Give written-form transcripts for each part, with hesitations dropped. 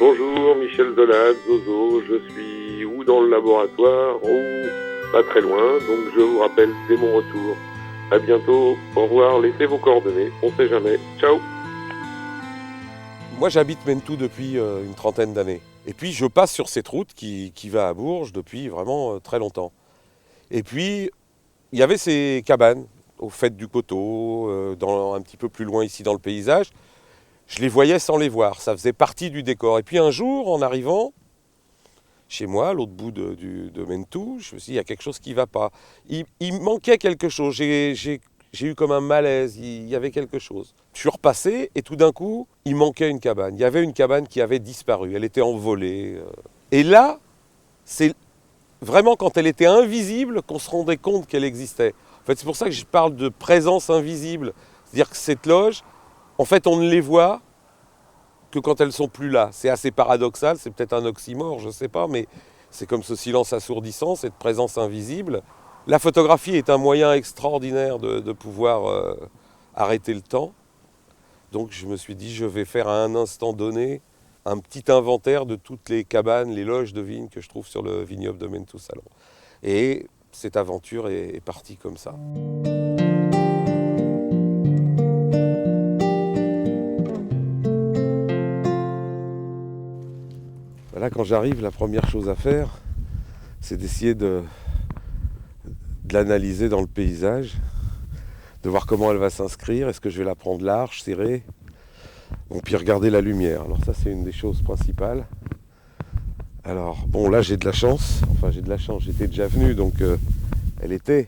Bonjour, Michel Delade, Zozo, je suis ou dans le laboratoire ou pas très loin, donc je vous rappelle dès mon retour. À bientôt, au revoir, laissez vos coordonnées, on sait jamais. Ciao. Moi j'habite Mentou depuis une trentaine d'années. Et puis je passe sur cette route qui va à Bourges depuis vraiment très longtemps. Et puis il y avait ces cabanes au fait du coteau, un petit peu plus loin ici dans le paysage. Je les voyais sans les voir, ça faisait partie du décor. Et puis un jour, en arrivant chez moi, à l'autre bout de Mentou, je me suis dit, il y a quelque chose qui ne va pas. Il manquait quelque chose, j'ai eu comme un malaise, il y avait quelque chose. Je suis repassé et tout d'un coup, il manquait une cabane. Il y avait une cabane qui avait disparu, elle était envolée. Et là, c'est vraiment quand elle était invisible qu'on se rendait compte qu'elle existait. En fait, c'est pour ça que je parle de présence invisible. C'est-à-dire que cette loge, en fait, on ne les voit que quand elles sont plus là. C'est assez paradoxal, c'est peut-être un oxymore, je ne sais pas, mais c'est comme ce silence assourdissant, cette présence invisible. La photographie est un moyen extraordinaire de pouvoir arrêter le temps. Donc je me suis dit, je vais faire à un instant donné un petit inventaire de toutes les cabanes, les loges de vigne que je trouve sur le vignoble de Mentou Salon. Et cette aventure est partie comme ça. Là, quand j'arrive, la première chose à faire, c'est d'essayer de l'analyser dans le paysage, de voir comment elle va s'inscrire, est-ce que je vais la prendre large, serrée, bon, puis regarder la lumière. Alors ça, c'est une des choses principales. Alors, bon, là, j'ai de la chance, j'étais déjà venu, donc elle était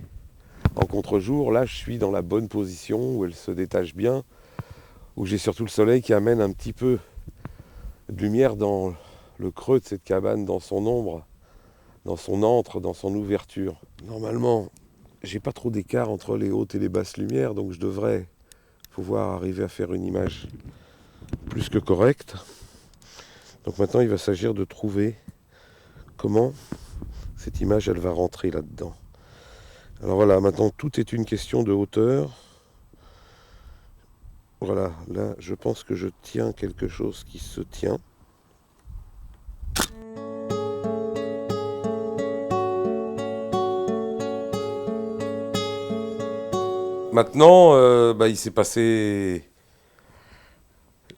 en contre-jour. Là, je suis dans la bonne position, où elle se détache bien, où j'ai surtout le soleil qui amène un petit peu de lumière dans le creux de cette cabane, dans son ombre, dans son antre, dans son ouverture. Normalement, j'ai pas trop d'écart entre les hautes et les basses lumières, donc je devrais pouvoir arriver à faire une image plus que correcte. Donc maintenant, il va s'agir de trouver comment cette image, elle va rentrer là-dedans. Alors voilà, maintenant, tout est une question de hauteur. Voilà, là, je pense que je tiens quelque chose qui se tient. Maintenant, il s'est passé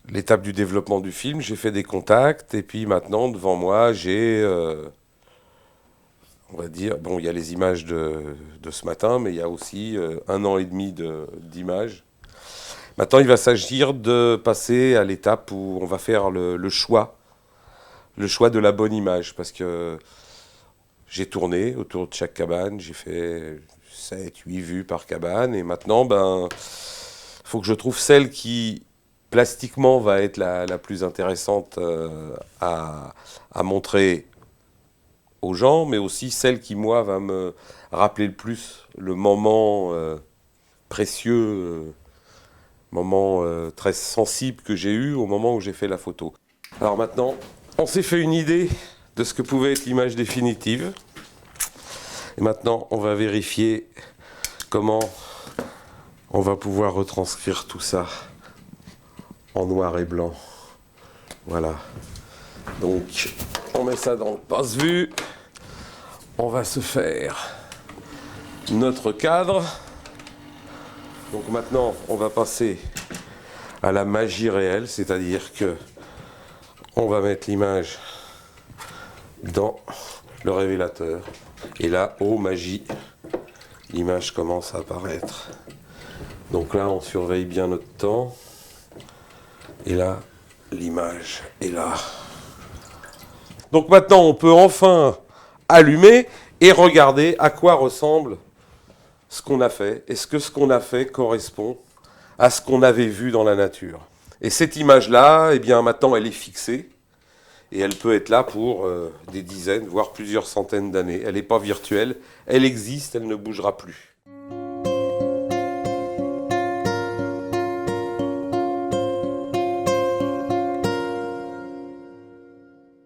l'étape du développement du film, j'ai fait des contacts, et puis maintenant, devant moi, j'ai, on va dire, bon, il y a les images de ce matin, mais il y a aussi 1 an et demi d'images. Maintenant, il va s'agir de passer à l'étape où on va faire le choix de la bonne image, parce que j'ai tourné autour de chaque cabane, j'ai fait 7, 8 vues par cabane, et maintenant, faut que je trouve celle qui, plastiquement, va être la plus intéressante à montrer aux gens, mais aussi celle qui, moi, va me rappeler le plus le moment précieux, moment très sensible que j'ai eu au moment où j'ai fait la photo. Alors maintenant, on s'est fait une idée de ce que pouvait être l'image définitive. Et maintenant, on va vérifier comment on va pouvoir retranscrire tout ça en noir et blanc. Voilà. Donc, on met ça dans le passe-vue. On va se faire notre cadre. Donc maintenant, on va passer à la magie réelle, c'est-à-dire que on va mettre l'image dans le révélateur. Et là, oh magie, l'image commence à apparaître. Donc là, on surveille bien notre temps. Et là, l'image est là. Donc maintenant, on peut enfin allumer et regarder à quoi ressemble ce qu'on a fait. Est-ce que ce qu'on a fait correspond à ce qu'on avait vu dans la nature? Et cette image-là, eh bien maintenant, elle est fixée. Et elle peut être là pour des dizaines, voire plusieurs centaines d'années. Elle n'est pas virtuelle, elle existe, elle ne bougera plus.